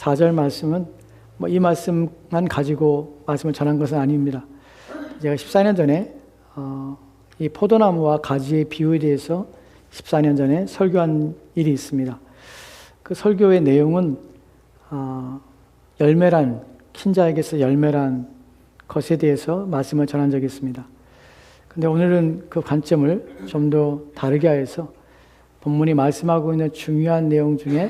4절 말씀은 이 말씀만 가지고 말씀을 전한 것은 아닙니다. 제가 14년 전에 이 포도나무와 가지의 비유에 대해서 14년 전에 설교한 일이 있습니다. 그 설교의 내용은 열매란, 킨자에게서 열매란 것에 대해서 말씀을 전한 적이 있습니다. 근데 오늘은 그 관점을 좀 더 다르게 해서 본문이 말씀하고 있는 중요한 내용 중에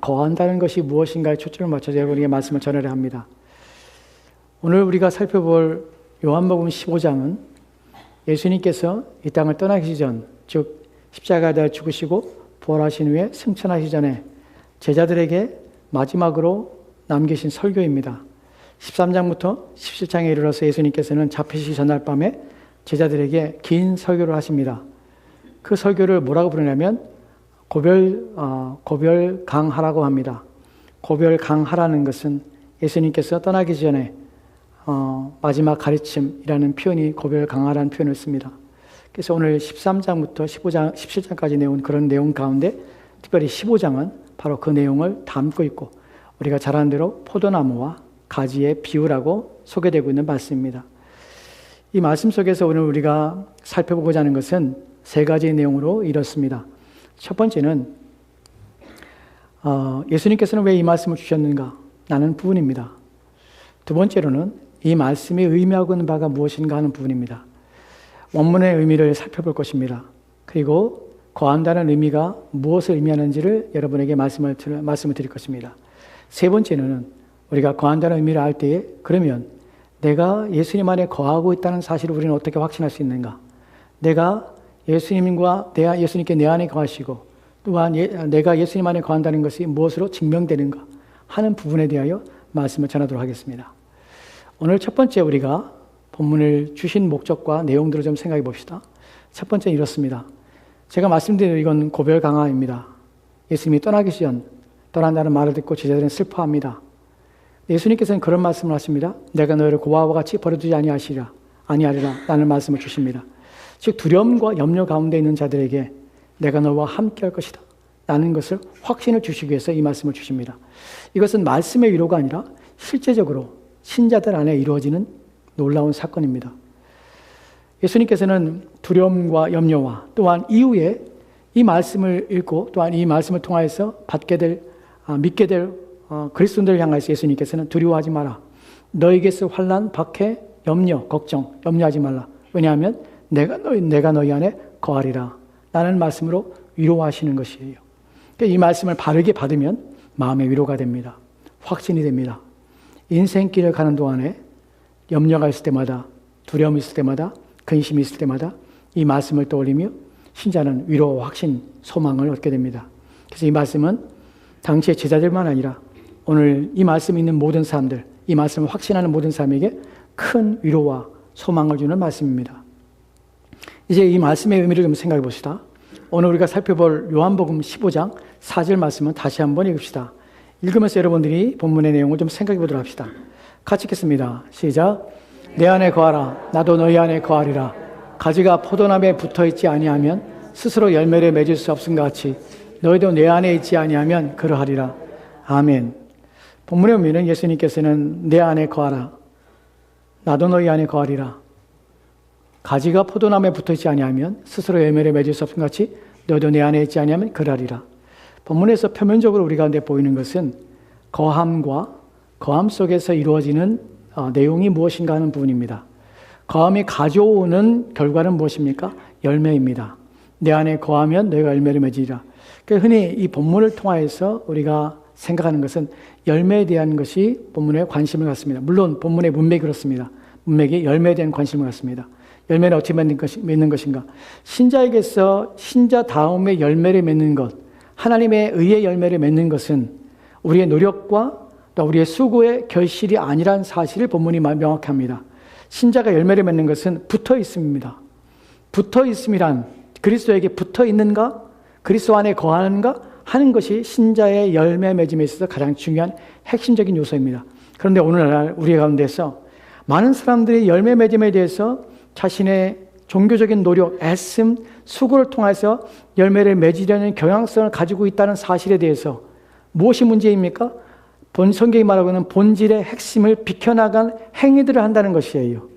거한다는 것이 무엇인가에 초점을 맞춰서 여러분에게 말씀을 전하려 합니다. 오늘 우리가 살펴볼 요한복음 15장은 예수님께서 이 땅을 떠나시기 전, 즉 십자가에 달려 죽으시고 부활하신 후에 승천하시기 전에 제자들에게 마지막으로 남기신 설교입니다. 13장부터 17장에 이르러서 예수님께서는 잡히시기 전날 밤에 제자들에게 긴 설교를 하십니다. 그 설교를 뭐라고 부르냐면 고별강하라고 합니다. 고별강하라는 것은 예수님께서 떠나기 전에 마지막 가르침이라는 표현이 고별강하라는 표현을 씁니다. 그래서 오늘 13장부터 15장, 17장까지 내온 그런 내용 가운데 특별히 15장은 바로 그 내용을 담고 있고 우리가 잘 아는 대로 포도나무와 가지의 비유라고 소개되고 있는 말씀입니다. 이 말씀 속에서 오늘 우리가 살펴보고자 하는 것은 세 가지의 내용으로 이렇습니다. 첫 번째는 예수님께서는 왜 이 말씀을 주셨는가? 라는 부분입니다. 두 번째로는 이 말씀이 의미하고 있는 바가 무엇인가 하는 부분입니다. 원문의 의미를 살펴볼 것입니다. 그리고 거한다는 의미가 무엇을 의미하는지를 여러분에게 말씀을 드릴 것입니다. 세 번째는 우리가 거한다는 의미를 알 때에 그러면 내가 예수님 안에 거하고 있다는 사실을 우리는 어떻게 확신할 수 있는가? 내가 예수님께 내 안에 거하시고 또한 내가 예수님 안에 거한다는 것이 무엇으로 증명되는가 하는 부분에 대하여 말씀을 전하도록 하겠습니다. 오늘 첫 번째 우리가 본문을 주신 목적과 내용들을 좀 생각해 봅시다. 첫 번째는 이렇습니다. 제가 말씀드린 이건 고별강화입니다. 예수님이 떠나기 전 떠난다는 말을 듣고 제자들은 슬퍼합니다. 예수님께서는 그런 말씀을 하십니다. 내가 너희를 고아와 같이 버려두지 아니하리라 라는 말씀을 주십니다. 즉 두려움과 염려 가운데 있는 자들에게 내가 너와 함께 할 것이다 라는 것을 확신을 주시기 위해서 이 말씀을 주십니다. 이것은 말씀의 위로가 아니라 실제적으로 신자들 안에 이루어지는 놀라운 사건입니다. 예수님께서는 두려움과 염려와 또한 이후에 이 말씀을 읽고 또한 이 말씀을 통하여서 믿게 될 그리스도인들을 향해서 예수님께서는 두려워하지 마라. 너에게서 환난, 박해, 염려, 걱정, 염려하지 말라. 왜냐하면 내가 너희 안에 거하리라. 라는 말씀으로 위로하시는 것이에요. 이 말씀을 바르게 받으면 마음의 위로가 됩니다. 확신이 됩니다. 인생길을 가는 동안에 염려가 있을 때마다, 두려움이 있을 때마다, 근심이 있을 때마다 이 말씀을 떠올리며 신자는 위로와 확신, 소망을 얻게 됩니다. 그래서 이 말씀은 당시의 제자들만 아니라 오늘 이 말씀이 있는 모든 사람들, 이 말씀을 확신하는 모든 사람에게 큰 위로와 소망을 주는 말씀입니다. 이제 이 말씀의 의미를 좀 생각해 봅시다. 오늘 우리가 살펴볼 요한복음 15장 4절 말씀은 다시 한번 읽읍시다. 읽으면서 여러분들이 본문의 내용을 좀 생각해 보도록 합시다. 같이 읽겠습니다. 시작. 내 안에 거하라. 나도 너희 안에 거하리라. 가지가 포도나무에 붙어있지 아니하면 스스로 열매를 맺을 수 없음과 같이 너희도 내 안에 있지 아니하면 그러하리라. 아멘. 본문의 의미는 예수님께서는 내 안에 거하라. 나도 너희 안에 거하리라. 가지가 포도나무에 붙어있지 아니하면 스스로 열매를 맺을 수 없음과 같이 너희도 내 안에 있지 아니하면 그러하리라. 본문에서 표면적으로 우리 가운데 보이는 것은 거함과 거함 속에서 이루어지는 내용이 무엇인가 하는 부분입니다. 거함이 가져오는 결과는 무엇입니까? 열매입니다. 내 안에 거하면 너희가 열매를 맺으리라. 그러니까 흔히 이 본문을 통하여서 우리가 생각하는 것은 열매에 대한 것이 본문에 관심을 갖습니다. 물론 본문의 문맥이 그렇습니다. 문맥이 열매에 대한 관심을 갖습니다. 열매는 어떻게 맺는 것인가? 신자에게서 신자 다음에 열매를 맺는 것, 하나님의 의의 열매를 맺는 것은 우리의 노력과 또 우리의 수고의 결실이 아니라는 사실을 본문이 명확히 합니다. 신자가 열매를 맺는 것은 붙어 있음입니다. 붙어 있음이란 그리스도에게 붙어 있는가? 그리스도 안에 거하는가? 하는 것이 신자의 열매 맺음에 있어서 가장 중요한 핵심적인 요소입니다. 그런데 오늘날 우리 가운데서 많은 사람들이 열매 맺음에 대해서 자신의 종교적인 노력, 애씀, 수고를 통해서 열매를 맺으려는 경향성을 가지고 있다는 사실에 대해서 무엇이 문제입니까? 성경이 말하고 있는 본질의 핵심을 비켜나간 행위들을 한다는 것이에요.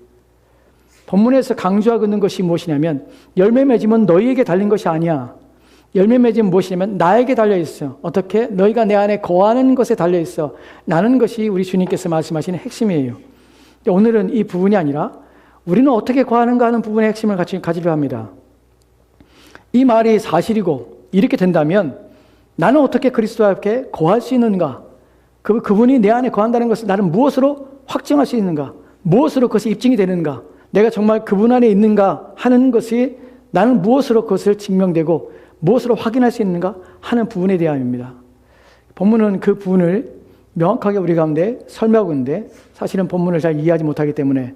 본문에서 강조하고 있는 것이 무엇이냐면 열매 맺음은 너희에게 달린 것이 아니야. 열매 맺음은 무엇이냐면 나에게 달려있어. 어떻게? 너희가 내 안에 거하는 것에 달려있어. 라는 것이 우리 주님께서 말씀하시는 핵심이에요. 오늘은 이 부분이 아니라 우리는 어떻게 거하는가 하는 부분의 핵심을 가지려 합니다. 이 말이 사실이고 이렇게 된다면 나는 어떻게 그리스도와 함께 거할 수 있는가? 그분이 내 안에 거한다는 것을 나는 무엇으로 확증할 수 있는가? 무엇으로 그것이 입증이 되는가? 내가 정말 그분 안에 있는가 하는 것이 나는 무엇으로 그것을 증명되고 무엇으로 확인할 수 있는가 하는 부분에 대함입니다. 본문은 그 부분을 명확하게 우리 가운데 설명하고 있는데 사실은 본문을 잘 이해하지 못하기 때문에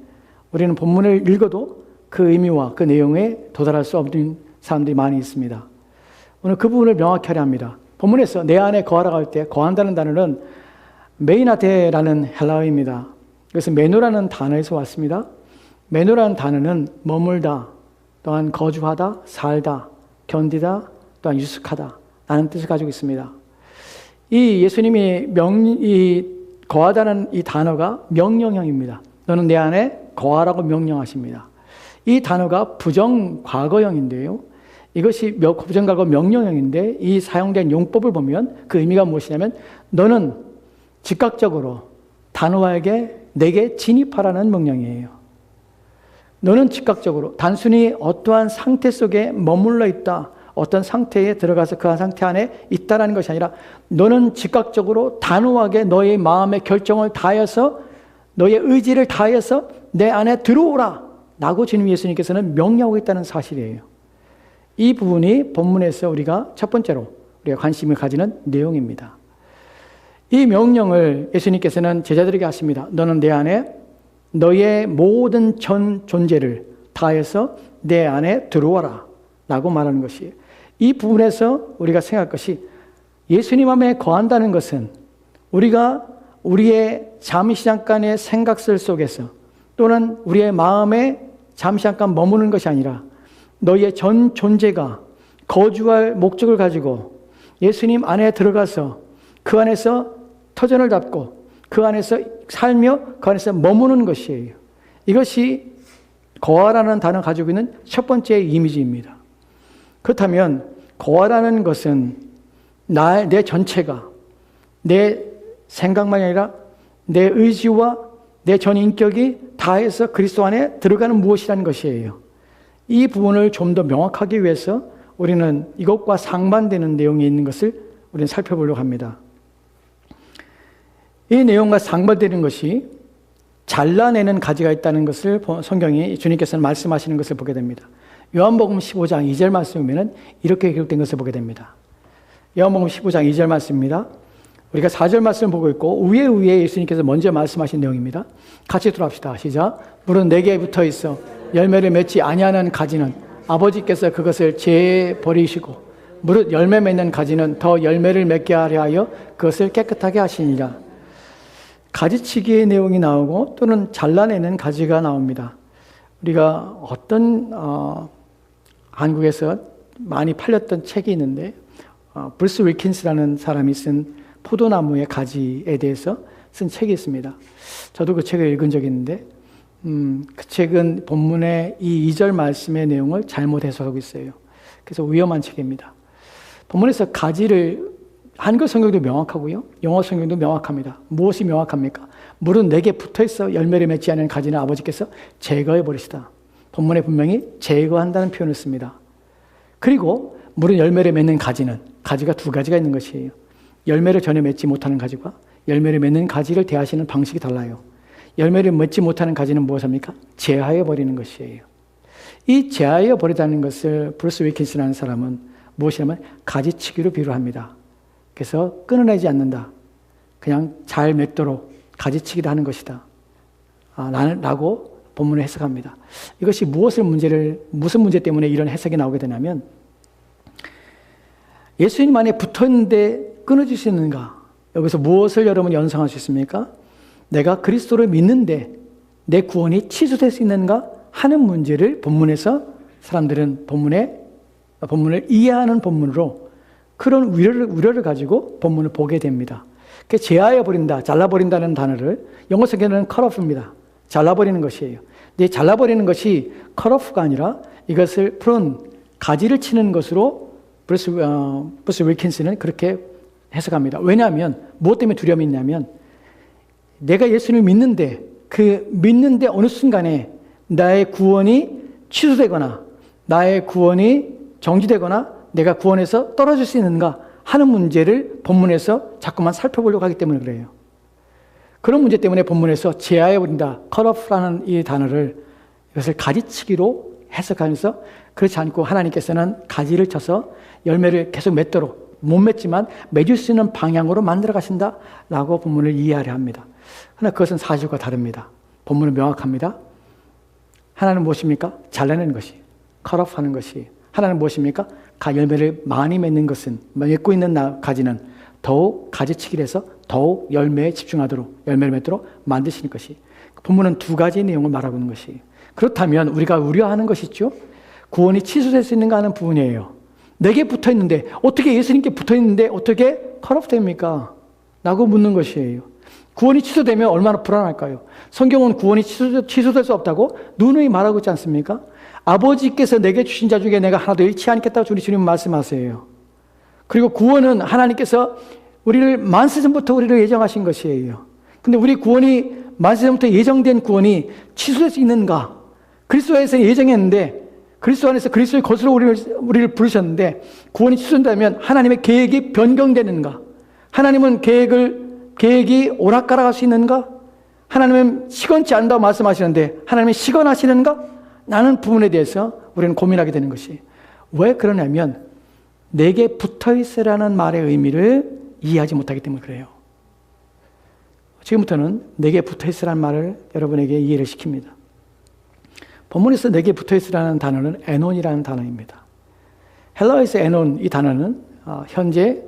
우리는 본문을 읽어도 그 의미와 그 내용에 도달할 수 없는 사람들이 많이 있습니다. 오늘 그 부분을 명확히 하려 합니다. 본문에서 내 안에 거하라고 할 때 거한다는 단어는 메이나테라는 헬라어입니다. 그래서 메노라는 단어에서 왔습니다. 메노라는 단어는 머물다, 또한 거주하다, 살다, 견디다, 또한 유숙하다 라는 뜻을 가지고 있습니다. 이 예수님이 거하다는 이 단어가 명령형입니다. 너는 내 안에 거하라고 명령하십니다. 이 단어가 부정과거형인데요. 이것이 부정과거 명령형인데 이 사용된 용법을 보면 그 의미가 무엇이냐면 너는 즉각적으로 단어에게 내게 진입하라는 명령이에요. 너는 즉각적으로 단순히 어떠한 상태 속에 머물러 있다, 어떤 상태에 들어가서 그 상태 안에 있다라는 것이 아니라 너는 즉각적으로 단호하게 너의 마음의 결정을 다해서 너의 의지를 다해서 내 안에 들어오라 라고 주님 예수님께서는 명령하고 있다는 사실이에요. 이 부분이 본문에서 우리가 첫 번째로 우리가 관심을 가지는 내용입니다. 이 명령을 예수님께서는 제자들에게 하십니다. 너는 내 안에 너의 모든 전 존재를 다해서 내 안에 들어와라 라고 말하는 것이에요. 이 부분에서 우리가 생각할 것이 예수님 안에 거한다는 것은 우리가 우리의 잠시 잠깐의 생각들 속에서 또는 우리의 마음에 잠시 잠깐 머무는 것이 아니라 너의 전 존재가 거주할 목적을 가지고 예수님 안에 들어가서 그 안에서 터전을 잡고 그 안에서 살며 그 안에서 머무는 것이에요. 이것이 거하라는 단어 가지고 있는 첫 번째 이미지입니다. 그렇다면 거하라는 것은 내 전체가 내 생각만이 아니라 내 의지와 내 전 인격이 다해서 그리스도 안에 들어가는 무엇이라는 것이에요. 이 부분을 좀 더 명확하기 위해서 우리는 이것과 상반되는 내용이 있는 것을 우리는 살펴보려고 합니다. 이 내용과 상반되는 것이 잘라내는 가지가 있다는 것을 성경이 주님께서는 말씀하시는 것을 보게 됩니다. 요한복음 15장 2절 말씀을 보면 이렇게 기록된 것을 보게 됩니다. 요한복음 15장 2절 말씀입니다. 우리가 4절 말씀을 보고 있고 위에 예수님께서 먼저 말씀하신 내용입니다. 같이 들어갑시다. 시작. 물은 내게 붙어 있어 열매를 맺지 아니하는 가지는 아버지께서 그것을 제버리시고 무릇 열매 맺는 가지는 더 열매를 맺게 하려 하여 그것을 깨끗하게 하시니라. 가지치기의 내용이 나오고 또는 잘라내는 가지가 나옵니다. 우리가 어떤 한국에서 많이 팔렸던 책이 있는데 브루스 윌킨스라는 사람이 쓴 포도나무의 가지에 대해서 쓴 책이 있습니다. 저도 그 책을 읽은 적이 있는데 그 책은 본문의 이 2절 말씀의 내용을 잘못 해석하고 있어요. 그래서 위험한 책입니다. 본문에서 가지를 한글 성경도 명확하고요. 영어 성경도 명확합니다. 무엇이 명확합니까? 물은 내게 붙어있어 열매를 맺지 않는 가지는 아버지께서 제거해 버리시다. 본문에 분명히 제거한다는 표현을 씁니다. 그리고 물은 열매를 맺는 가지가 두 가지가 있는 것이에요. 열매를 전혀 맺지 못하는 가지와 열매를 맺는 가지를 대하시는 방식이 달라요. 열매를 맺지 못하는 가지는 무엇입니까? 제하여 버리는 것이에요. 이 제하여 버리다는 것을 브루스 윌킨스라는 사람은 무엇이냐면 가지치기로 비유합니다. 그래서 끊어내지 않는다. 그냥 잘 맺도록 가지치기를 하는 것이다. 라고 본문을 해석합니다. 이것이 무슨 문제 때문에 이런 해석이 나오게 되냐면 예수님 안에 붙어있는데 끊어질 수 있는가? 여기서 무엇을 여러분 연상할 수 있습니까? 내가 그리스도를 믿는데 내 구원이 취소될 수 있는가 하는 문제를 본문에서 사람들은 본문을 이해하는 본문으로 그런 우려를 가지고 본문을 보게 됩니다. 그 제하여 버린다, 잘라버린다는 단어를 영어 성경에는 cut off입니다. 잘라버리는 것이에요. 근데 잘라버리는 것이 cut off가 아니라 이것을 prune, 가지를 치는 것으로 브루스 윌킨스는 그렇게 해석합니다. 왜냐하면 무엇 때문에 두려움이 있냐면 내가 예수님을 믿는데 믿는데 어느 순간에 나의 구원이 취소되거나 나의 구원이 정지되거나 내가 구원에서 떨어질 수 있는가 하는 문제를 본문에서 자꾸만 살펴보려고 하기 때문에 그래요. 그런 문제 때문에 본문에서 제하여버린다, cut off라는 이 단어를 이것을 가지치기로 해석하면서 그렇지 않고 하나님께서는 가지를 쳐서 열매를 계속 맺도록 못 맺지만 맺을 수 있는 방향으로 만들어 가신다라고 본문을 이해하려 합니다. 그러나 그것은 사실과 다릅니다. 본문은 명확합니다. 하나는 무엇입니까? 잘라내는 것이, cut off 하는 것이. 하나는 무엇입니까? 열매를 많이 맺는 것은, 맺고 있는 가지는 더욱 가지치기를 해서 더욱 열매에 집중하도록, 열매를 맺도록 만드시는 것이. 본문은 두 가지 내용을 말하고 있는 것이. 그렇다면 우리가 우려하는 것이죠. 구원이 취소될 수 있는가 하는 부분이에요. 내게 붙어 있는데, 어떻게 예수님께 붙어 있는데 어떻게 cut off 됩니까? 라고 묻는 것이에요. 구원이 취소되면 얼마나 불안할까요? 성경은 구원이 취소될 수 없다고 누누이 말하고 있지 않습니까? 아버지께서 내게 주신 자 중에 내가 하나도 잃지 않겠다고 우리 주님 말씀하세요. 그리고 구원은 하나님께서 우리를 만세전부터 우리를 예정하신 것이에요. 근데 우리 구원이 만세전부터 예정된 구원이 취소될 수 있는가? 그리스도에서 예정했는데 그리스도 안에서 그리스도의 것으로 우리를 부르셨는데 구원이 취소된다면 하나님의 계획이 변경되는가? 하나님은 계획이 오락가락할 수 있는가? 하나님은 시건치 않다고 말씀하시는데 하나님은 시건하시는가? 라는 부분에 대해서 우리는 고민하게 되는 것이. 왜 그러냐면 내게 붙어있으라는 말의 의미를 이해하지 못하기 때문에 그래요. 지금부터는 내게 붙어있으라는 말을 여러분에게 이해를 시킵니다. 본문에서 내게 붙어있으라는 단어는 에논이라는 단어입니다. 헬라어에서 에논 이 단어는 현재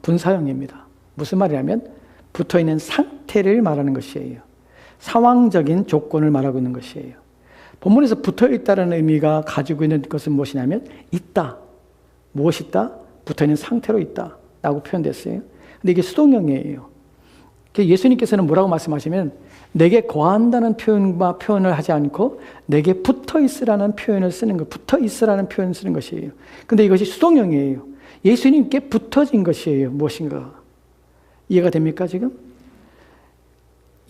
분사형입니다. 무슨 말이냐면 붙어있는 상태를 말하는 것이에요. 상황적인 조건을 말하고 있는 것이에요. 본문에서 붙어있다는 의미가 가지고 있는 것은 무엇이냐면 있다. 무엇이 있다? 붙어있는 상태로 있다 라고 표현됐어요. 근데 이게 수동형이에요. 예수님께서는 뭐라고 말씀하시면 내게 거한다는 표현을 하지 않고 내게 붙어있으라는 표현을 쓰는 것, 붙어있으라는 표현을 쓰는 것이에요. 근데 이것이 수동형이에요. 예수님께 붙어진 것이에요. 무엇인가? 이해가 됩니까 지금?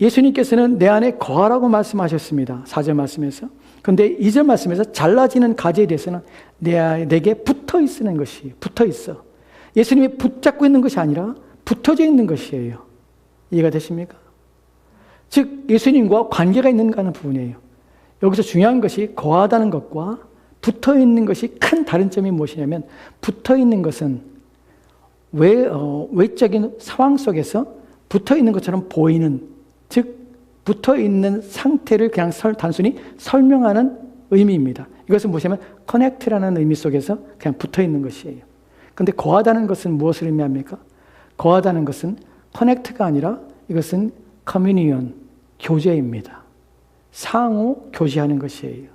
예수님께서는 내 안에 거하라고 말씀하셨습니다. 4절 말씀에서. 그런데 2절 말씀에서 잘라지는 가지에 대해서는 내게 붙어있는 것이 붙어있어. 예수님이 붙잡고 있는 것이 아니라 붙어져 있는 것이에요. 이해가 되십니까? 즉 예수님과 관계가 있는가 하는 부분이에요. 여기서 중요한 것이 거하다는 것과 붙어있는 것이 큰 다른 점이 무엇이냐면 붙어있는 것은 외적인 상황 속에서 붙어있는 것처럼 보이는, 즉 붙어있는 상태를 그냥 단순히 설명하는 의미입니다. 이것은 무엇이냐면 커넥트라는 의미 속에서 그냥 붙어있는 것이에요. 그런데 거하다는 것은 무엇을 의미합니까? 거하다는 것은 커넥트가 아니라 이것은 커뮤니언, 교제입니다. 상호 교제하는 것이에요.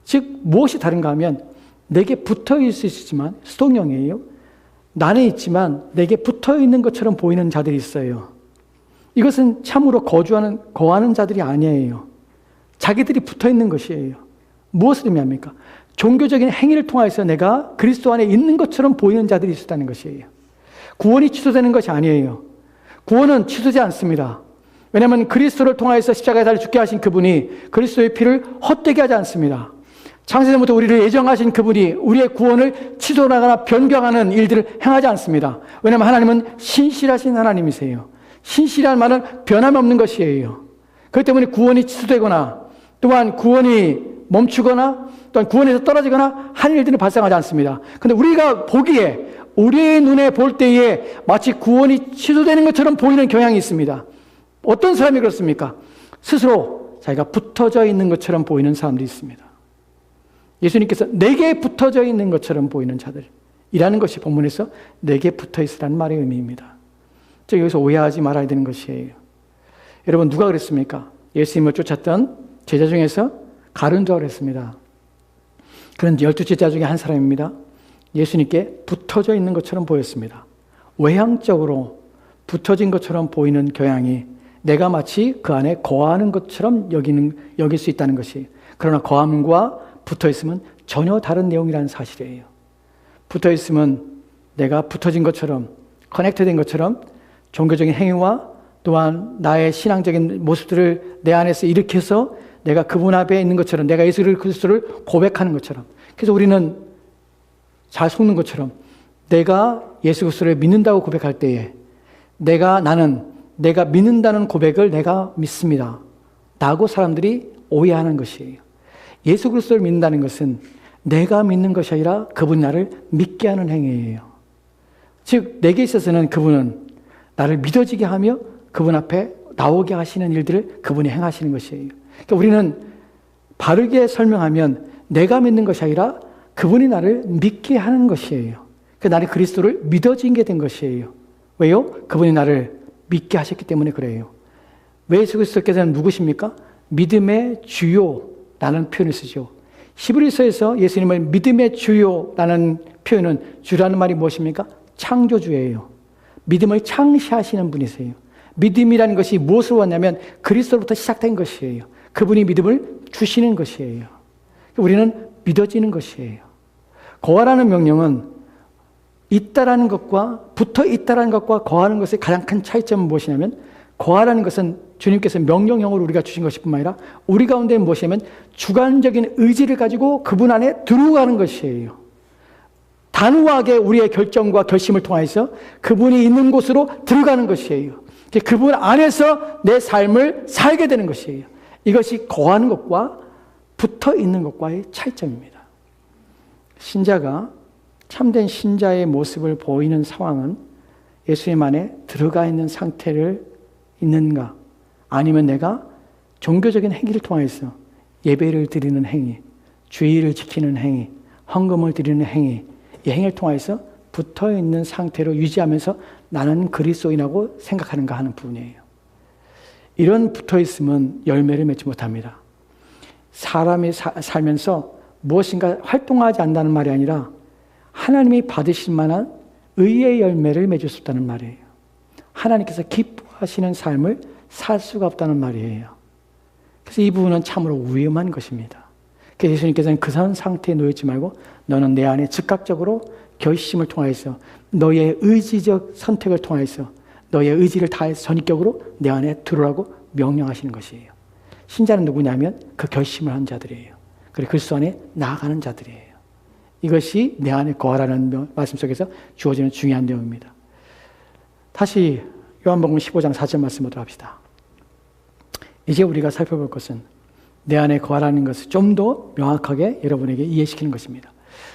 즉 무엇이 다른가 하면 내게 붙어있을 수 있지만 수동형이에요. 나는 있지만 내게 붙어있는 것처럼 보이는 자들이 있어요. 이것은 참으로 거하는 자들이 아니에요. 자기들이 붙어있는 것이에요. 무엇을 의미합니까? 종교적인 행위를 통해서 내가 그리스도 안에 있는 것처럼 보이는 자들이 있었다는 것이에요. 구원이 취소되는 것이 아니에요. 구원은 취소되지 않습니다. 왜냐하면 그리스도를 통하여서 십자가에 달려 죽게 하신 그분이 그리스도의 피를 헛되게 하지 않습니다. 창세전부터 우리를 예정하신 그분이 우리의 구원을 취소하거나 변경하는 일들을 행하지 않습니다. 왜냐하면 하나님은 신실하신 하나님이세요. 신실한 말은 변함이 없는 것이에요. 그렇기 때문에 구원이 취소되거나 또한 구원이 멈추거나 또한 구원에서 떨어지거나 하는 일들은 발생하지 않습니다. 그런데 우리가 보기에 우리의 눈에 볼 때에 마치 구원이 취소되는 것처럼 보이는 경향이 있습니다. 어떤 사람이 그렇습니까? 스스로 자기가 붙어져 있는 것처럼 보이는 사람들이 있습니다. 예수님께서 내게 붙어져 있는 것처럼 보이는 자들이라는 것이 본문에서 내게 붙어 있으라는 말의 의미입니다. 즉 여기서 오해하지 말아야 되는 것이에요. 여러분 누가 그랬습니까? 예수님을 쫓았던 제자 중에서 가룟주가 그랬습니다. 그는 12 제자 중에 한 사람입니다. 예수님께 붙어져 있는 것처럼 보였습니다. 외향적으로 붙어진 것처럼 보이는 교양이 내가 마치 그 안에 거하는 것처럼 여길 수 있다는 것이, 그러나 거함과 붙어있으면 전혀 다른 내용이라는 사실이에요. 붙어있으면 내가 붙어진 것처럼, 커넥트된 것처럼 종교적인 행위와 또한 나의 신앙적인 모습들을 내 안에서 일으켜서 내가 그분 앞에 있는 것처럼, 내가 예수 그리스도를 고백하는 것처럼, 그래서 우리는 잘 속는 것처럼 내가 예수 그리스도를 믿는다고 고백할 때에 내가 믿는다는 고백을 내가 믿습니다 라고 사람들이 오해하는 것이에요. 예수 그리스도를 믿는다는 것은 내가 믿는 것이 아니라 그분이 나를 믿게 하는 행위예요. 즉 내게 있어서는 그분은 나를 믿어지게 하며 그분 앞에 나오게 하시는 일들을 그분이 행하시는 것이에요. 그러니까 우리는 바르게 설명하면 내가 믿는 것이 아니라 그분이 나를 믿게 하는 것이에요. 그러니까 나는 그리스도를 믿어지게 된 것이에요. 왜요? 그분이 나를 믿게 하셨기 때문에 그래요. 왜 예수 그리스도께서는 누구십니까? 믿음의 주요라는 표현을 쓰죠. 히브리서에서 예수님을 믿음의 주요라는 표현은, 주라는 말이 무엇입니까? 창조주예요. 믿음을 창시하시는 분이세요. 믿음이라는 것이 무엇으로 왔냐면 그리스도로부터 시작된 것이에요. 그분이 믿음을 주시는 것이에요. 우리는 믿어지는 것이에요. 거하라는 명령은 있다라는 것과 붙어 있다라는 것과 거하는 것의 가장 큰 차이점은 무엇이냐면, 거하라는 것은 주님께서 명령형으로 우리가 주신 것일 뿐만 아니라 우리 가운데 무엇이냐면 주관적인 의지를 가지고 그분 안에 들어가는 것이에요. 단호하게 우리의 결정과 결심을 통해서 그분이 있는 곳으로 들어가는 것이에요. 그분 안에서 내 삶을 살게 되는 것이에요. 이것이 거하는 것과 붙어 있는 것과의 차이점입니다. 신자가, 참된 신자의 모습을 보이는 상황은 예수님 안에 들어가 있는 상태를 있는가, 아니면 내가 종교적인 행위를 통해서 예배를 드리는 행위, 주의를 지키는 행위, 헌금을 드리는 행위, 이 행위를 통해서 붙어있는 상태로 유지하면서 나는 그리스도인이라고 생각하는가 하는 부분이에요. 이런 붙어있으면 열매를 맺지 못합니다. 사람이 살면서 무엇인가 활동하지 않는다는 말이 아니라 하나님이 받으실 만한 의의 열매를 맺을 수 없다는 말이에요. 하나님께서 기뻐하시는 삶을 살 수가 없다는 말이에요. 그래서 이 부분은 참으로 위험한 것입니다. 그래서 예수님께서는 그 상태에 놓이지 말고 너는 내 안에 즉각적으로 결심을 통해서 너의 의지적 선택을 통해서 너의 의지를 다해서 전인격으로 내 안에 들어오라고 명령하시는 것이에요. 신자는 누구냐면 그 결심을 한 자들이에요. 그리고 그리스도 안에 나아가는 자들이에요. 이것이 내 안에 거하라는 말씀 속에서 주어지는 중요한 내용입니다. 다시 요한복음 15장 4절 말씀 보도록 합시다. 이제 우리가 살펴볼 것은 내 안에 거하라는 것을 좀 더 명확하게 여러분에게 이해시키는 것입니다.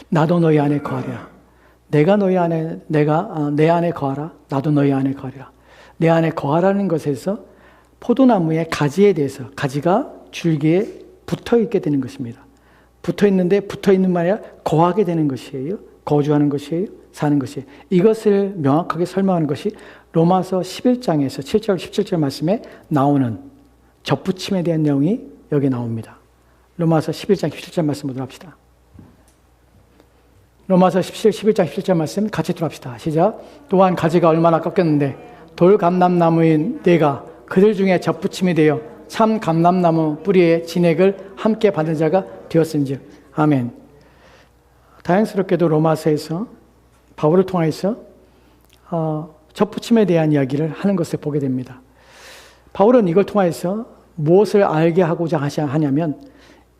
나도 너희 안에 거하리라. 내 안에 거하라. 나도 너희 안에 거하리라. 내 안에 거하라는 것에서 포도나무의 가지에 대해서, 가지가 줄기에 붙어있게 되는 것입니다. 붙어있는데 붙어있는 말이 아니라 거하게 되는 것이에요. 거주하는 것이에요. 사는 것이에요. 이것을 명확하게 설명하는 것이 로마서 11장에서 7절 17절 말씀에 나오는 접붙임에 대한 내용이 여기 나옵니다. 로마서 11장 17절 말씀 보도록 합시다. 로마서 11장 17절 말씀 같이 들어갑시다. 시작. 또한 가지가 얼마나 꺾였는데 돌감람나무인 내가 그들 중에 접붙임이 되어 참 감람나무 뿌리의 진액을 함께 받은 자가 되었은즉. 아멘. 다행스럽게도 로마서에서 바울을 통해서 접붙임에 대한 이야기를 하는 것을 보게 됩니다. 바울은 이걸 통해서 무엇을 알게 하고자 하냐면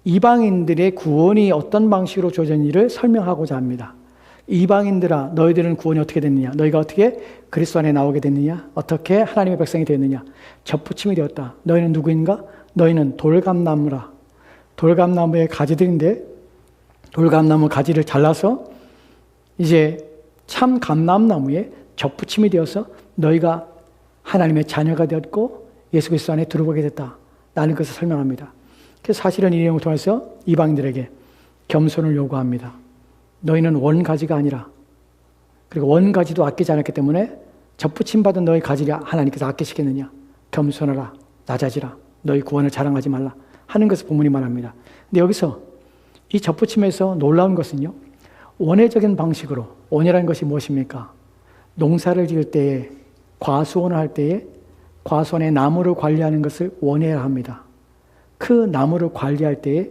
이방인들의 구원이 어떤 방식으로 주어졌는지를 설명하고자 합니다. 이방인들아, 너희들은 구원이 어떻게 됐느냐? 너희가 어떻게 그리스도 안에 나오게 됐느냐? 어떻게 하나님의 백성이 되었느냐? 접붙임이 되었다. 너희는 누구인가? 너희는 돌감나무라. 돌감나무의 가지들인데 돌감나무 가지를 잘라서 이제 참 감람나무에 접붙임이 되어서 너희가 하나님의 자녀가 되었고 예수 그리스도 안에 들어오게 됐다. 라는 것을 설명합니다. 그래서 사실은 이 내용을 통해서 이방인들에게 겸손을 요구합니다. 너희는 원가지가 아니라, 그리고 원가지도 아끼지 않았기 때문에 접붙임 받은 너희 가지를 하나님께서 아끼시겠느냐? 겸손하라, 낮아지라, 너희 구원을 자랑하지 말라 하는 것을 본문이 말합니다. 근데 여기서 이 접붙임에서 놀라운 것은요, 원회적인 방식으로, 원이라는 것이 무엇입니까? 농사를 지을 때에, 과수원을 할 때에 과수원의 나무를 관리하는 것을 원해야 합니다. 그 나무를 관리할 때에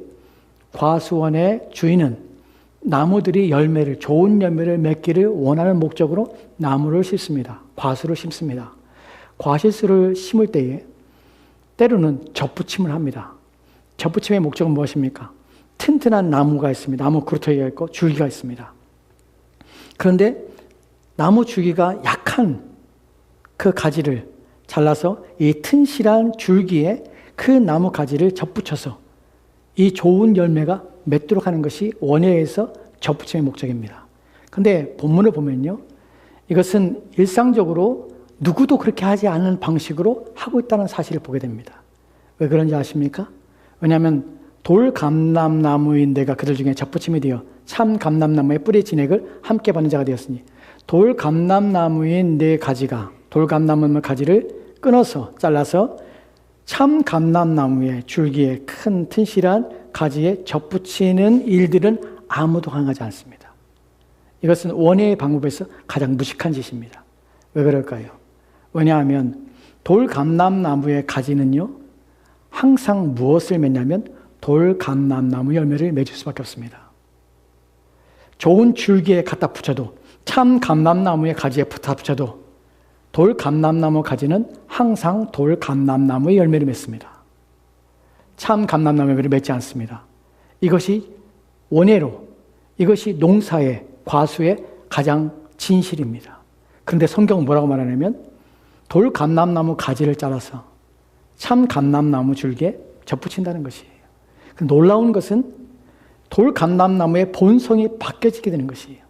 과수원의 주인은 나무들이 열매를, 좋은 열매를 맺기를 원하는 목적으로 나무를 심습니다. 과수를 심습니다. 과실수를 심을 때에 때로는 접붙임을 합니다. 접붙임의 목적은 무엇입니까? 튼튼한 나무가 있습니다. 나무 그루터기가 있고 줄기가 있습니다. 그런데 나무 줄기가 약한 그 가지를 잘라서 이 튼실한 줄기에 그 나무 가지를 접붙여서 이 좋은 열매가 맺도록 하는 것이 원예에서 접붙임의 목적입니다. 그런데 본문을 보면요, 이것은 일상적으로 누구도 그렇게 하지 않는 방식으로 하고 있다는 사실을 보게 됩니다. 왜 그런지 아십니까? 왜냐하면 돌감람나무인 내가 그들 중에 접붙임이 되어 참 감람나무의 뿌리 진액을 함께 받는 자가 되었으니, 돌감람나무인 내 가지가, 돌감람나무 가지를 끊어서 잘라서 참 감람나무의 줄기에 큰 튼실한 가지에 접붙이는 일들은 아무도 강하지 않습니다. 이것은 원예의 방법에서 가장 무식한 짓입니다. 왜 그럴까요? 왜냐하면 돌감람나무의 가지는요, 항상 무엇을 맺냐면 돌감람나무 열매를 맺을 수밖에 없습니다. 좋은 줄기에 갖다 붙여도, 참 감람나무의 가지에 붙여도 돌감람나무 가지는 항상 돌감람나무의 열매를 맺습니다. 참 감람나무 열매를 맺지 않습니다. 이것이 원예로, 이것이 농사의, 과수의 가장 진실입니다. 그런데 성경은 뭐라고 말하냐면 돌감람나무 가지를 잘라서 참 감람나무 줄기에 접붙인다는 것이에요. 놀라운 것은 돌감람나무의 본성이 바뀌어지게 되는 것이에요.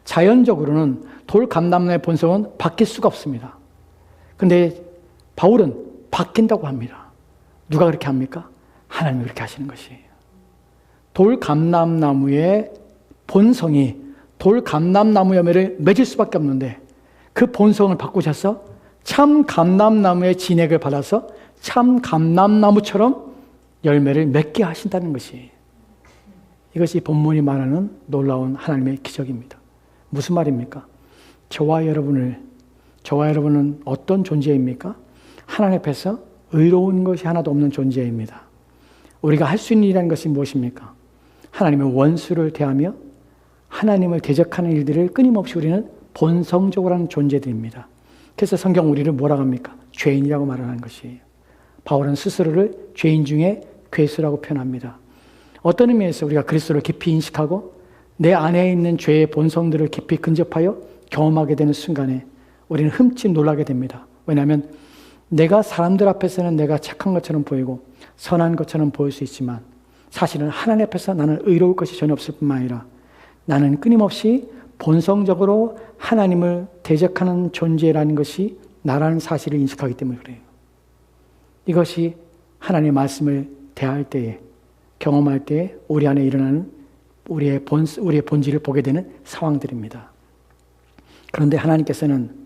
자연적으로는 돌감람나무의 본성은 바뀔 수가 없습니다. 그런데 바울은 바뀐다고 합니다. 누가 그렇게 합니까? 하나님이 그렇게 하시는 것이에요. 돌감람나무의 본성이 돌감람나무 열매를 맺을 수밖에 없는데 그 본성을 바꾸셔서 참 감람나무의 진액을 받아서 참 감람나무처럼 열매를 맺게 하신다는 것이, 이것이 본문이 말하는 놀라운 하나님의 기적입니다. 무슨 말입니까? 저와 여러분은 어떤 존재입니까? 하나님 앞에서 의로운 것이 하나도 없는 존재입니다. 우리가 할 수 있는 일이라는 것이 무엇입니까? 하나님의 원수를 대하며 하나님을 대적하는 일들을 끊임없이 우리는 본성적으로 하는 존재들입니다. 그래서 성경 우리를 뭐라고 합니까? 죄인이라고 말을 하는 것이에요. 바울은 스스로를 죄인 중에 괴수라고 표현합니다. 어떤 의미에서 우리가 그리스도를 깊이 인식하고 내 안에 있는 죄의 본성들을 깊이 근접하여 경험하게 되는 순간에 우리는 흠칫 놀라게 됩니다. 왜냐하면 내가 사람들 앞에서는 내가 착한 것처럼 보이고 선한 것처럼 보일 수 있지만 사실은 하나님 앞에서 나는 의로울 것이 전혀 없을 뿐만 아니라 나는 끊임없이 본성적으로 하나님을 대적하는 존재라는 것이 나라는 사실을 인식하기 때문에 그래요. 이것이 하나님의 말씀을 대할 때에, 경험할 때에 우리 안에 일어나는 우리의 본질을 보게 되는 상황들입니다. 그런데 하나님께서는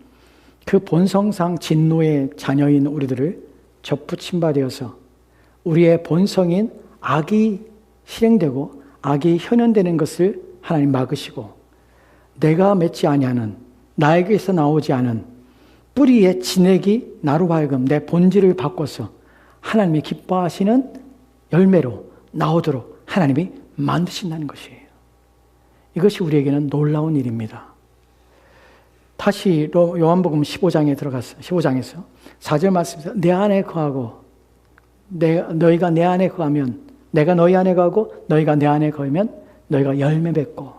그 본성상 진노의 자녀인 우리들을 접붙임받아서 우리의 본성인 악이 실행되고 악이 현현되는 것을 하나님 막으시고, 내가 맺지 아니하는, 나에게서 나오지 않은 뿌리의 진액이 나로 하여금 내 본질을 바꿔서 하나님이 기뻐하시는 열매로 나오도록 하나님이 만드신다는 것이에요. 이것이 우리에게는 놀라운 일입니다. 다시 요한복음 15장에 들어갔어요. 15장에서 4절 말씀에서 내 안에 거하고 너희가 내 안에 거하면, 내가 너희 안에 거하고 너희가 내 안에 거하면 너희가 열매 맺고,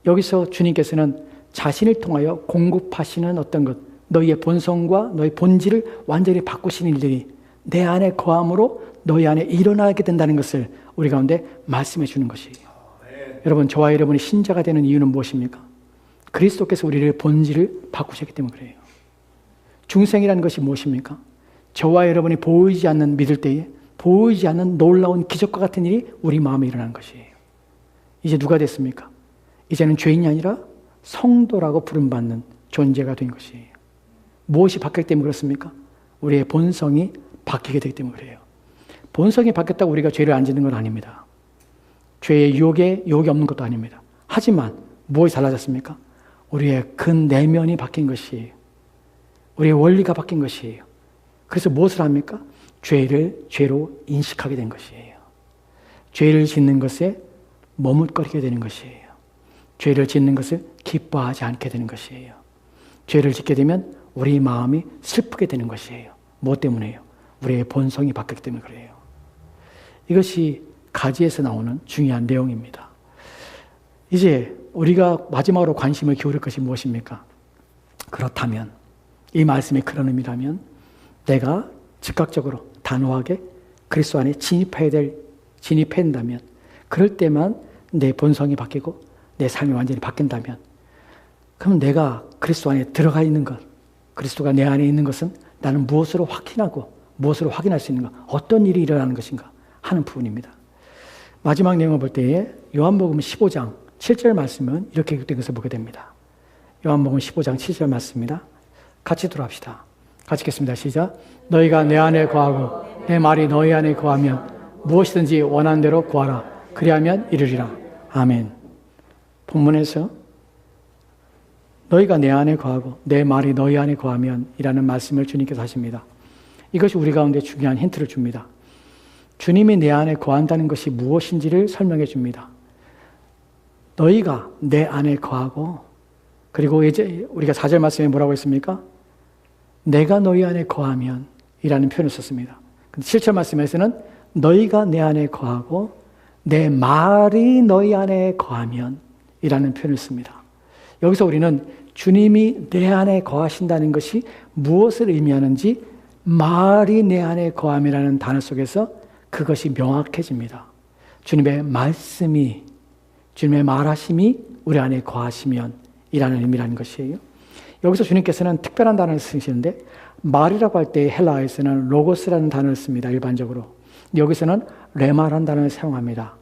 여기서 주님께서는 자신을 통하여 공급하시는 어떤 것, 너희의 본성과 너희 본질을 완전히 바꾸시는 일들이 내 안에 거함으로 너희 안에 일어나게 된다는 것을 우리 가운데 말씀해 주는 것이에요. 여러분, 저와 여러분이 신자가 되는 이유는 무엇입니까? 그리스도께서 우리를 본질을 바꾸셨기 때문에 그래요. 중생이라는 것이 무엇입니까? 저와 여러분이 보이지 않는, 믿을 때에 보이지 않는 놀라운 기적과 같은 일이 우리 마음에 일어나는 것이에요. 이제 누가 됐습니까? 이제는 죄인이 아니라 성도라고 부름받는 존재가 된 것이에요. 무엇이 바뀌기 때문에 그렇습니까? 우리의 본성이 바뀌게 되기 때문에 그래요. 본성이 바뀌었다고 우리가 죄를 안 짓는 건 아닙니다. 죄의 유혹이 없는 것도 아닙니다. 하지만 무엇이 달라졌습니까? 우리의 근 내면이 바뀐 것이에요. 우리의 원리가 바뀐 것이에요. 그래서 무엇을 합니까? 죄를 죄로 인식하게 된 것이에요. 죄를 짓는 것에 머뭇거리게 되는 것이에요. 죄를 짓는 것을 기뻐하지 않게 되는 것이에요. 죄를 짓게 되면 우리 마음이 슬프게 되는 것이에요. 무엇 때문에요? 우리의 본성이 바뀌기 때문에 그래요. 이것이 가지에서 나오는 중요한 내용입니다. 이제 우리가 마지막으로 관심을 기울일 것이 무엇입니까? 그렇다면, 이 말씀이 그런 의미라면 내가 즉각적으로 단호하게 그리스도 안에 진입한다면, 그럴 때만 내 본성이 바뀌고 내 삶이 완전히 바뀐다면, 그럼 내가 그리스도 안에 들어가 있는 것, 그리스도가 내 안에 있는 것은 나는 무엇으로 확인하고 무엇으로 확인할 수 있는가, 어떤 일이 일어나는 것인가 하는 부분입니다. 마지막 내용을 볼 때에 요한복음 15장 7절 말씀은 이렇게 기록된 것을 보게 됩니다. 요한복음 15장 7절 말씀입니다. 같이 들어합시다. 같이 읽겠습니다. 시작. 너희가 내 안에 거하고 내 말이 너희 안에 거하면 무엇이든지 원하는 대로 구하라. 그리하면 이루리라. 아멘. 본문에서 너희가 내 안에 거하고 내 말이 너희 안에 거하면 이라는 말씀을 주님께서 하십니다. 이것이 우리 가운데 중요한 힌트를 줍니다. 주님이 내 안에 거한다는 것이 무엇인지를 설명해 줍니다. 너희가 내 안에 거하고, 그리고 이제 우리가 4절 말씀에 뭐라고 했습니까? 내가 너희 안에 거하면 이라는 표현을 썼습니다. 근데 7절 말씀에서는 너희가 내 안에 거하고 내 말이 너희 안에 거하면 이라는 표현을 씁니다. 여기서 우리는 주님이 내 안에 거하신다는 것이 무엇을 의미하는지 말이 내 안에 거함이라는 단어 속에서 그것이 명확해집니다. 주님의 말씀이, 주님의 말하심이 우리 안에 거하시면 이라는 의미라는 것이에요. 여기서 주님께서는 특별한 단어를 쓰시는데, 말이라고 할 때 헬라어에서는 로고스라는 단어를 씁니다. 일반적으로. 여기서는 레마라는 단어를 사용합니다.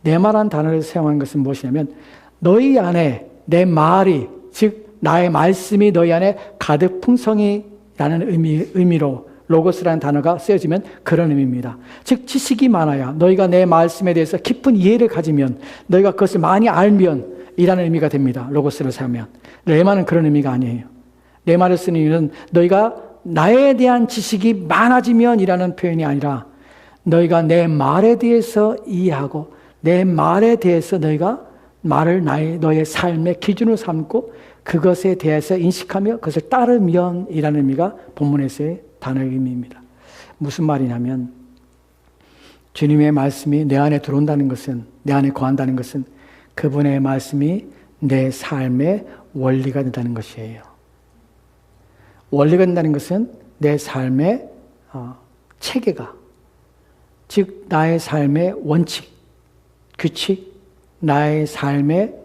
레마라는 단어를 사용한 것은 무엇이냐면, 너희 안에 내 말이, 즉 나의 말씀이 너희 안에 가득 풍성이라는 의미로 로고스라는 단어가 쓰여지면 그런 의미입니다. 즉 지식이 많아야, 너희가 내 말씀에 대해서 깊은 이해를 가지면, 너희가 그것을 많이 알면 이라는 의미가 됩니다. 로고스를 사용하면. 레마는 그런 의미가 아니에요. 레마를 쓰는 이유는 너희가 나에 대한 지식이 많아지면 이라는 표현이 아니라, 너희가 내 말에 대해서 이해하고 내 말에 대해서 너희가 말을 너의 삶의 기준으로 삼고 그것에 대해서 인식하며 그것을 따르면 이라는 의미가 본문에서의 단어의 의미입니다. 무슨 말이냐면, 주님의 말씀이 내 안에 들어온다는 것은, 내 안에 거한다는 것은 그분의 말씀이 내 삶의 원리가 된다는 것이에요. 원리가 된다는 것은 내 삶의 체계가, 즉 나의 삶의 원칙, 규칙, 나의 삶의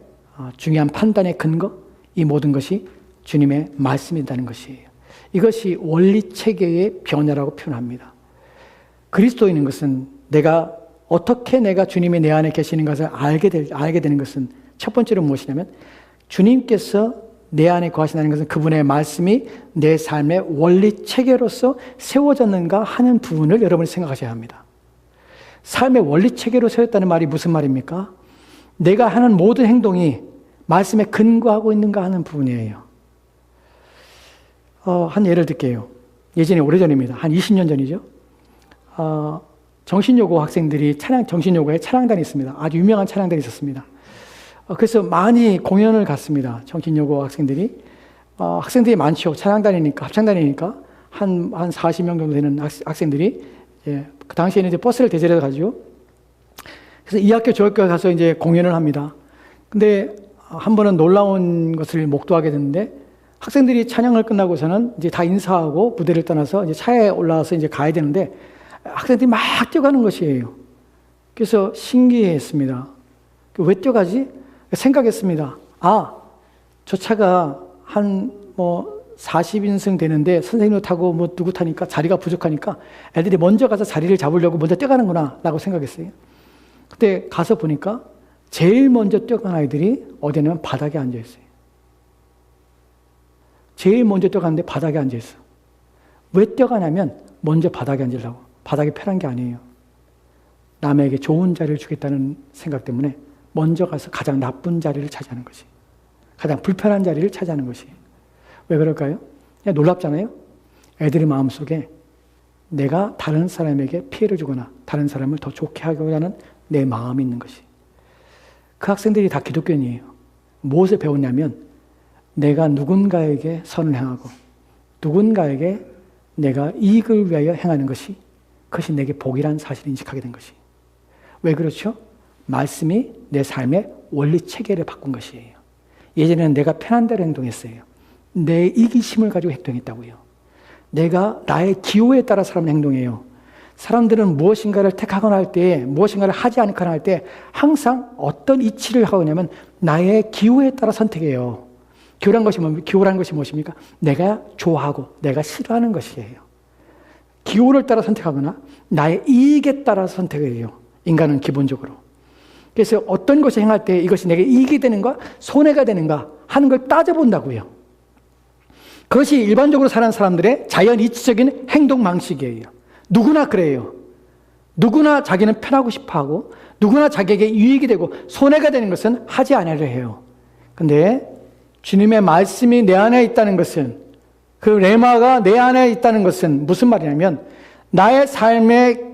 중요한 판단의 근거, 이 모든 것이 주님의 말씀이라는 것이에요. 이것이 원리 체계의 변화라고 표현합니다. 그리스도인인 것은 어떻게 내가 주님이 내 안에 계시는 것을 알게 되는 것은 첫 번째로 무엇이냐면, 주님께서 내 안에 거하신다는 것은 그분의 말씀이 내 삶의 원리 체계로서 세워졌는가 하는 부분을 여러분이 생각하셔야 합니다. 삶의 원리 체계로 세웠다는 말이 무슨 말입니까? 내가 하는 모든 행동이 말씀에 근거하고 있는가 하는 부분이에요. 한 예를 들게요. 예전에 오래전입니다. 한 20년 전이죠. 정신요고 학생들이 정신요고에 찬양단이 있습니다. 아주 유명한 찬양단이 있었습니다. 그래서 많이 공연을 갔습니다. 정신요고 학생들이. 학생들이 많죠. 찬양단이니까, 합창단이니까 한 40명 정도 되는 학생들이, 그 당시에는 이제 버스를 대절해 가지고, 그래서 이 학교 저 학교에 가서 이제 공연을 합니다. 근데 한 번은 놀라운 것을 목도하게 됐는데, 학생들이 찬양을 끝나고서는 이제 다 인사하고 무대를 떠나서 이제 차에 올라와서 이제 가야 되는데, 학생들이 막 뛰어가는 것이에요. 그래서 신기했습니다. 왜 뛰어가지? 생각했습니다. 저 차가 한 40인승 되는데 선생님을 타고 누구 타니까 자리가 부족하니까 애들이 먼저 가서 자리를 잡으려고 먼저 뛰어가는구나 라고 생각했어요. 그때 가서 보니까 제일 먼저 뛰어간 아이들이 어디냐면 바닥에 앉아있어요. 제일 먼저 뛰어갔는데 바닥에 앉아있어. 왜 뛰어가냐면 먼저 바닥에 앉으려고. 바닥이 편한 게 아니에요. 남에게 좋은 자리를 주겠다는 생각 때문에 먼저 가서 가장 나쁜 자리를 차지하는 것이. 가장 불편한 자리를 차지하는 것이. 왜 그럴까요? 그냥 놀랍잖아요. 애들의 마음속에 내가 다른 사람에게 피해를 주거나 다른 사람을 더 좋게 하고자 하는 내 마음이 있는 것이. 그 학생들이 다 기독교인이에요. 무엇을 배웠냐면 내가 누군가에게 선을 행하고 누군가에게 내가 이익을 위하여 행하는 것이 그것이 내게 복이라는 사실을 인식하게 된 것이. 왜 그렇죠? 말씀이 내 삶의 원리 체계를 바꾼 것이에요. 예전에는 내가 편한 대로 행동했어요. 내 이기심을 가지고 행동했다고요. 내가 나의 기호에 따라 사람은 행동해요. 사람들은 무엇인가를 택하거나 할 때, 무엇인가를 하지 않거나 할 때 항상 어떤 이치를 하느냐면 나의 기호에 따라 선택해요. 기호라는 것이 무엇입니까? 내가 좋아하고 내가 싫어하는 것이에요. 기호를 따라 선택하거나 나의 이익에 따라 선택을 해요. 인간은 기본적으로. 그래서 어떤 것을 행할 때 이것이 내게 이익이 되는가 손해가 되는가 하는 걸 따져본다고요. 그것이 일반적으로 사는 사람들의 자연 이치적인 행동 방식이에요. 누구나 그래요. 누구나 자기는 편하고 싶어하고 누구나 자기에게 유익이 되고 손해가 되는 것은 하지 않으려 해요. 그런데 주님의 말씀이 내 안에 있다는 것은, 그 레마가 내 안에 있다는 것은 무슨 말이냐면 나의 삶의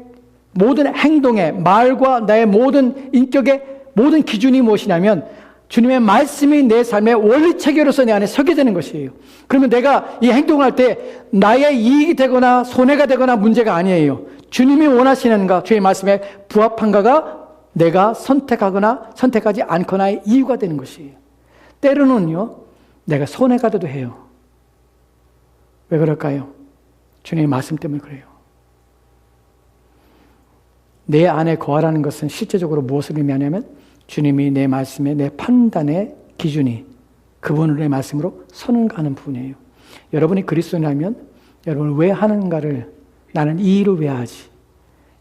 모든 행동의 말과 나의 모든 인격의 모든 기준이 무엇이냐면 주님의 말씀이 내 삶의 원리 체계로서 내 안에 서게 되는 것이에요. 그러면 내가 이 행동할 때 나의 이익이 되거나 손해가 되거나 문제가 아니에요. 주님이 원하시는가, 주의 말씀에 부합한가가 내가 선택하거나 선택하지 않거나의 이유가 되는 것이에요. 때로는요, 내가 손해가 돼도 해요. 왜 그럴까요? 주님의 말씀 때문에 그래요. 내 안에 거하라는 것은 실제적으로 무엇을 의미하냐면 주님이 내 말씀에 내 판단의 기준이 그분의 말씀으로 선가하는 부분이에요. 여러분이 그리스도인이라면 여러분 왜 하는가를, 나는 이 일을 왜 하지?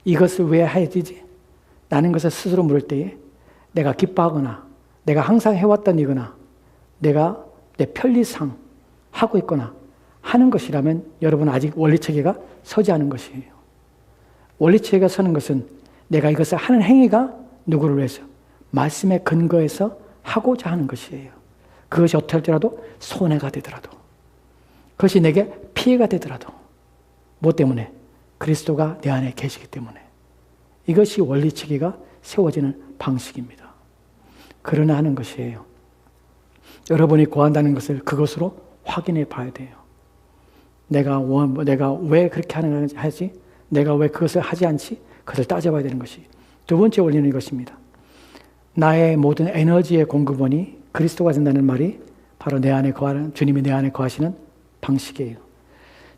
이것을 왜 해야 되지? 라는 것을 스스로 물을 때에 내가 기뻐하거나 내가 항상 해왔던 이거나 내가 내 편리상 하고 있거나 하는 것이라면 여러분 아직 원리체계가 서지 않은 것이에요. 원리체계가 서는 것은 내가 이것을 하는 행위가 누구를 위해서? 말씀에 근거해서 하고자 하는 것이에요. 그것이 어떻게 할지라도 손해가 되더라도, 그것이 내게 피해가 되더라도, 뭐 때문에? 그리스도가 내 안에 계시기 때문에. 이것이 원리체계가 세워지는 방식입니다. 그러나 하는 것이에요. 여러분이 구한다는 것을 그것으로 확인해 봐야 돼요. 내가 왜 그렇게 하지? 내가 왜 그것을 하지 않지? 그것을 따져봐야 되는 것이. 두 번째 원리는 이것입니다. 나의 모든 에너지의 공급원이 그리스도가 된다는 말이 바로 내 안에 거하는, 주님이 내 안에 거하시는 방식이에요.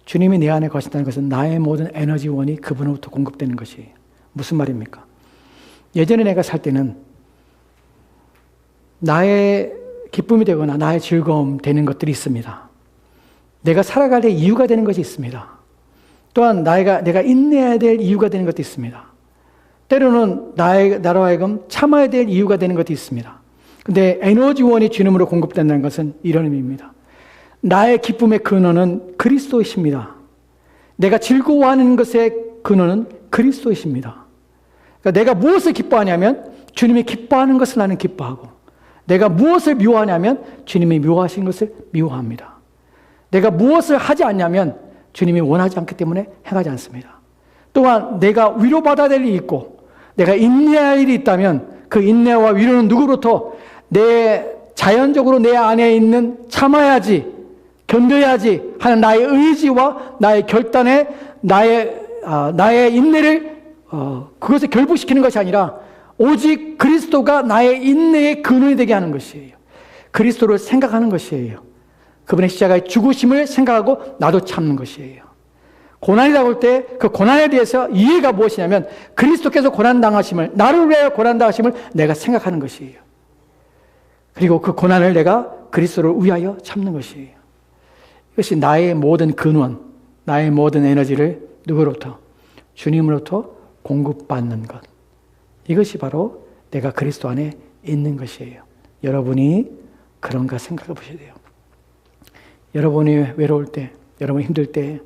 주님이 내 안에 거하신다는 것은 나의 모든 에너지원이 그분으로부터 공급되는 것이에요. 무슨 말입니까? 예전에 내가 살 때는 나의 기쁨이 되거나 나의 즐거움 되는 것들이 있습니다. 내가 살아갈 때 이유가 되는 것이 있습니다. 또한 내가 인내해야 될 이유가 되는 것도 있습니다. 때로는 나로 하여금 참아야 될 이유가 되는 것도 있습니다. 근데 에너지원이 주님으로 공급된다는 것은 이런 의미입니다. 나의 기쁨의 근원은 그리스도이십니다. 내가 즐거워하는 것의 근원은 그리스도이십니다. 그러니까 내가 무엇을 기뻐하냐면 주님이 기뻐하는 것을 나는 기뻐하고, 내가 무엇을 미워하냐면 주님이 미워하신 것을 미워합니다. 내가 무엇을 하지 않냐면 주님이 원하지 않기 때문에 행하지 않습니다. 또한 내가 위로받아야 될 일이 있고 내가 인내할 일이 있다면 그 인내와 위로는 누구로부터? 자연적으로 내 안에 있는 참아야지, 견뎌야지 하는 나의 의지와 나의 결단에 나의 인내를 그것을 결부시키는 것이 아니라 오직 그리스도가 나의 인내의 근원이 되게 하는 것이에요. 그리스도를 생각하는 것이에요. 그분의 십자가의 죽으심을 생각하고 나도 참는 것이에요. 고난이 다가올 때 그 고난에 대해서 이해가 무엇이냐면 그리스도께서 고난당하심을, 나를 위하여 고난당하심을 내가 생각하는 것이에요. 그리고 그 고난을 내가 그리스도를 위하여 참는 것이에요. 이것이 나의 모든 근원, 나의 모든 에너지를 누구로부터? 주님으로부터 공급받는 것. 이것이 바로 내가 그리스도 안에 있는 것이에요. 여러분이 그런가 생각해 보셔야 돼요. 여러분이 외로울 때, 여러분이 힘들 때,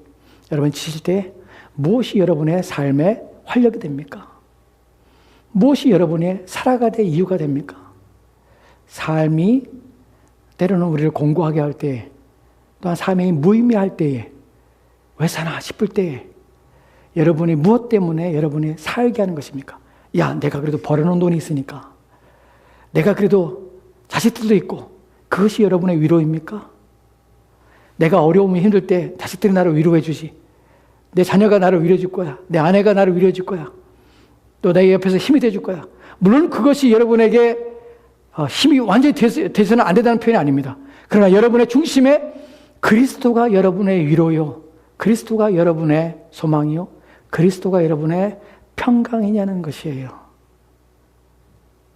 여러분이 지칠 때 무엇이 여러분의 삶의 활력이 됩니까? 무엇이 여러분의 살아가야 될 이유가 됩니까? 삶이 때로는 우리를 공고하게 할 때에, 또한 삶이 무의미할 때에, 왜 사나 싶을 때에 여러분이 무엇 때문에 여러분이 살게 하는 것입니까? 야, 내가 그래도 벌어놓은 돈이 있으니까, 내가 그래도 자식들도 있고, 그것이 여러분의 위로입니까? 내가 어려움이 힘들 때 자식들이 나를 위로해 주지, 내 자녀가 나를 위로해 줄 거야, 내 아내가 나를 위로해 줄 거야, 또 내 옆에서 힘이 돼 줄 거야. 물론 그것이 여러분에게 힘이 완전히 돼서는 안 된다는 표현이 아닙니다. 그러나 여러분의 중심에 그리스도가 여러분의 위로요, 그리스도가 여러분의 소망이요, 그리스도가 여러분의 평강이냐는 것이에요.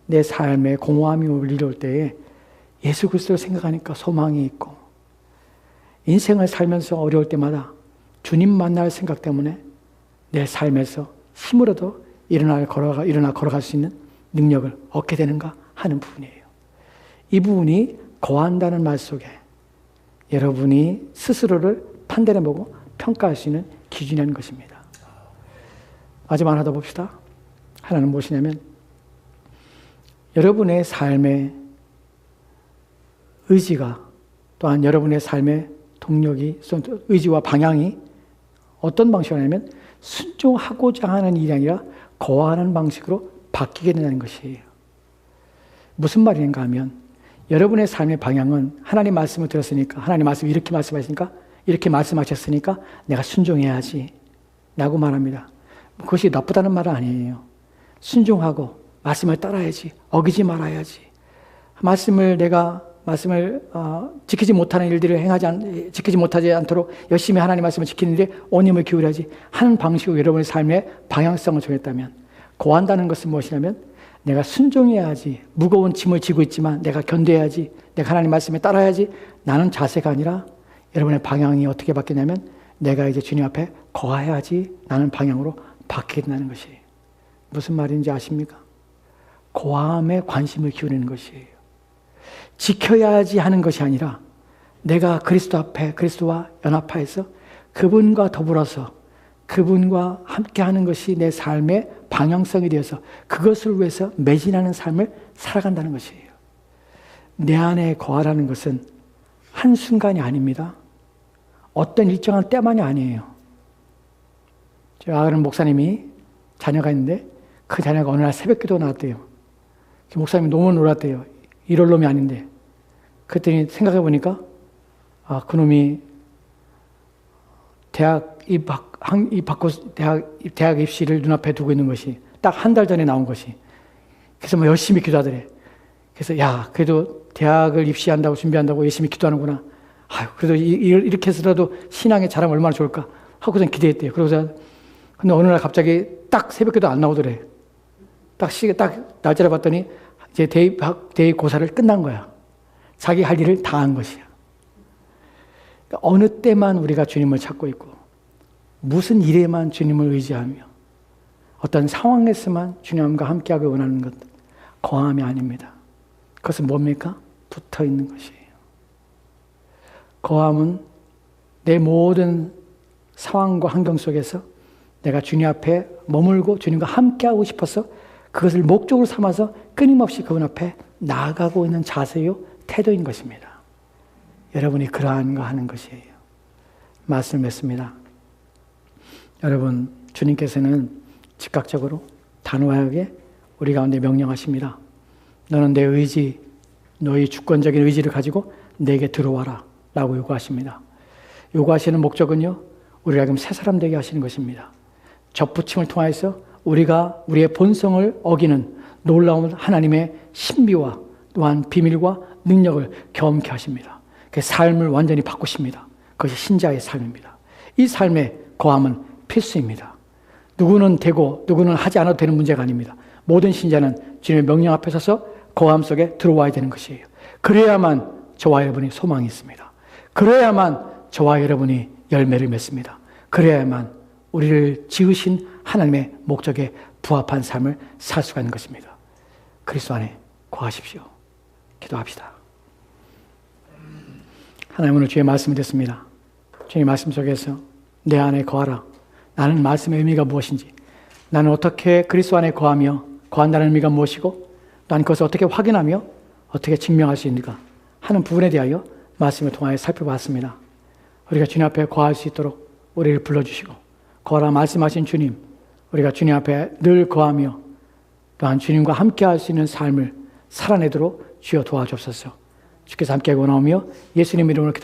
내 삶에 공허함이 올리올 때에 예수 그리스도를 생각하니까 소망이 있고, 인생을 살면서 어려울 때마다 주님 만날 생각 때문에 내 삶에서 힘으로도 일어나 걸어갈 수 있는 능력을 얻게 되는가 하는 부분이에요. 이 부분이 거한다는 말 속에 여러분이 스스로를 판단해보고 평가할 수 있는 기준이라는 것입니다. 마지막 하나 더 봅시다. 하나는 무엇이냐면, 여러분의 삶의 의지가, 또한 여러분의 삶의 동력이, 의지와 방향이 어떤 방식이냐면 순종하고자 하는 일이 아니라 거하는 방식으로 바뀌게 된다는 것이에요. 무슨 말인가 하면, 여러분의 삶의 방향은 하나님 말씀을 들었으니까, 하나님 말씀이 이렇게 말씀하시니까, 이렇게 말씀하셨으니까 내가 순종해야지 라고 말합니다. 그것이 나쁘다는 말은 아니에요. 순종하고 말씀을 따라야지, 어기지 말아야지, 말씀을 지키지 못하는 일들을 지키지 못하지 않도록 열심히 하나님 말씀을 지키는 일에 온 힘을 기울여야지 하는 방식으로 여러분의 삶의 방향성을 정했다면, 고한다는 것은 무엇이냐면 내가 순종해야지, 무거운 짐을 지고 있지만 내가 견뎌야지, 내가 하나님 말씀에 따라야지 나는 자세가 아니라, 여러분의 방향이 어떻게 바뀌냐면 내가 이제 주님 앞에 거해야지 나는 방향으로 바뀌게 된다는 것이에요. 무슨 말인지 아십니까? 고함에 관심을 기울이는 것이에요. 지켜야지 하는 것이 아니라 내가 그리스도 앞에, 그리스도와 연합하여서 그분과 더불어서 그분과 함께 하는 것이 내 삶의 방향성이 되어서 그것을 위해서 매진하는 삶을 살아간다는 것이에요. 내 안에 거하라는 것은 한순간이 아닙니다. 어떤 일정한 때만이 아니에요. 저 아는 목사님이 자녀가 있는데 그 자녀가 어느 날 새벽기도 나왔대요. 그 목사님이 너무 놀랐대요. 이럴 놈이 아닌데. 그랬더니 생각해 보니까 그놈이 대학 입학고 대학 입시를 눈앞에 두고 있는 것이 딱 한 달 전에 나온 것이. 그래서 뭐 열심히 기도하더래. 그래서 야, 그래도 대학을 입시한다고 준비한다고 열심히 기도하는구나. 아유, 그래도 이렇게 해서라도 신앙의 자랑 얼마나 좋을까 하고선 기대했대요. 그러고서 근데 어느 날 갑자기 딱 새벽기도 안 나오더래. 딱 날짜를 봤더니 이제 대입 고사를 끝난 거야. 자기 할 일을 다 한 것이야. 그러니까 어느 때만 우리가 주님을 찾고 있고, 무슨 일에만 주님을 의지하며, 어떤 상황에서만 주님과 함께하기 원하는 것, 거함이 아닙니다. 그것은 뭡니까? 붙어 있는 것이에요. 거함은 내 모든 상황과 환경 속에서 내가 주님 앞에 머물고 주님과 함께하고 싶어서 그것을 목적으로 삼아서 끊임없이 그분 앞에 나아가고 있는 자세요, 태도인 것입니다. 여러분이 그러한가 하는 것이에요. 말씀을 맺습니다. 여러분, 주님께서는 즉각적으로 단호하게 우리 가운데 명령하십니다. 너는 내 의지, 너의 주권적인 의지를 가지고 내게 들어와라 라고 요구하십니다. 요구하시는 목적은요, 우리가 지금 새 사람 되게 하시는 것입니다. 접붙임을 통해서 우리가 우리의 본성을 어기는 놀라운 하나님의 신비와 또한 비밀과 능력을 경험케 하십니다. 그 삶을 완전히 바꾸십니다. 그것이 신자의 삶입니다. 이 삶의 거함은 필수입니다. 누구는 되고 누구는 하지 않아도 되는 문제가 아닙니다. 모든 신자는 주님의 명령 앞에 서서 거함 속에 들어와야 되는 것이에요. 그래야만 저와 여러분이 소망이 있습니다. 그래야만 저와 여러분이 열매를 맺습니다. 그래야만 우리를 지으신 하나님의 목적에 부합한 삶을 살 수가 있는 것입니다. 그리스도 안에 거하십시오. 기도합시다. 하나님, 오늘 주의 말씀이 됐습니다. 주의 말씀 속에서 내 안에 거하라. 나는 말씀의 의미가 무엇인지, 나는 어떻게 그리스도 안에 거하며 거한다는 의미가 무엇이고, 나는 그것을 어떻게 확인하며 어떻게 증명할 수 있는가 하는 부분에 대하여 말씀을 통하여 살펴봤습니다. 우리가 주님 앞에 거할 수 있도록 우리를 불러주시고 거하라 말씀하신 주님, 우리가 주님 앞에 늘 거하며 또한 주님과 함께 할 수 있는 삶을 살아내도록 주여 도와주옵소서. 주께서 함께 원하오며 예수님 이름으로 기도합니다.